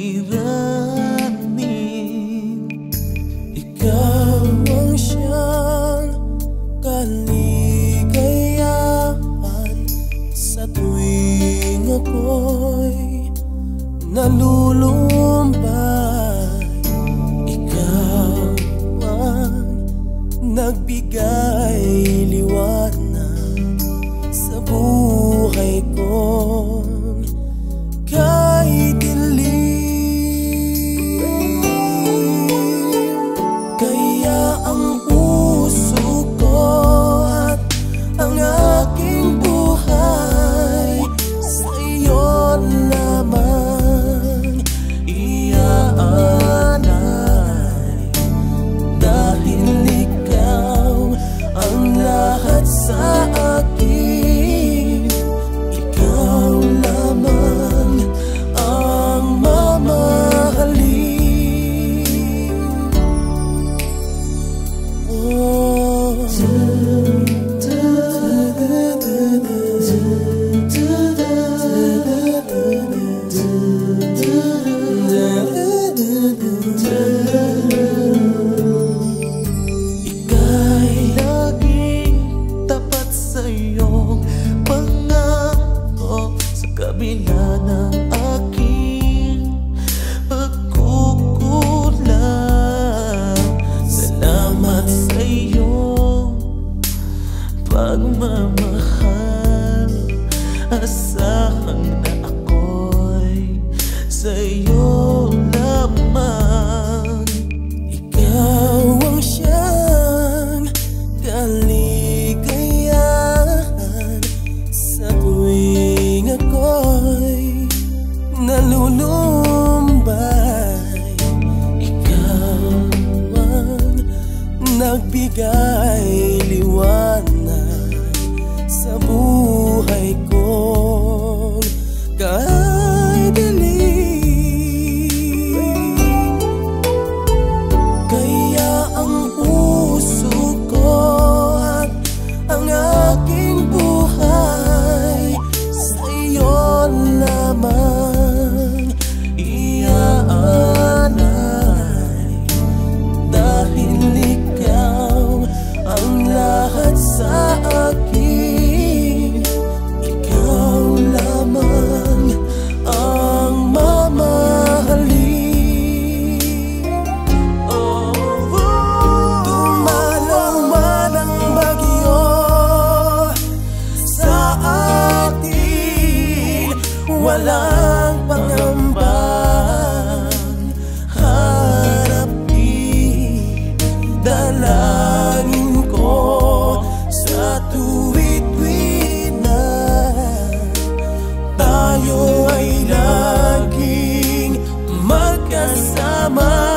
suliranin. Ikaw ang siyang kaligayahan sa tuwing ako'y nalulumbay. Ikaw ang nagbigay liwanag sa buhay ko kahit dilim. Kaya ang puso ko at ang aking buhay sa iyo lamang iaalay, dahil ikaw ang lahat sa akin. Ikaw lamang ang mamahalin. Ika'y laging tapat sa iyong pangako sa kabila ng aking pagkukulang. Salamat sa iyong pagmamahal. Asahan na ako'y sa iyo lamang. Ikaw ang siyang kaligayahan sa tuwing ako'y nalulumbay. Ikaw ang nagbigay liwanag sa buhay ko kahit dilim. Kaya ang puso ko at ang aking buhay sa iyo lamang iaalay, dahil ikaw ang lahat sa akin. Ikaw lamang ang mamahalin. Dumalaw man ang bagyo sa atin, walang pangambang harapin. Dalangin ko sa tuwid-tuwid na tayo ay laging magkasama.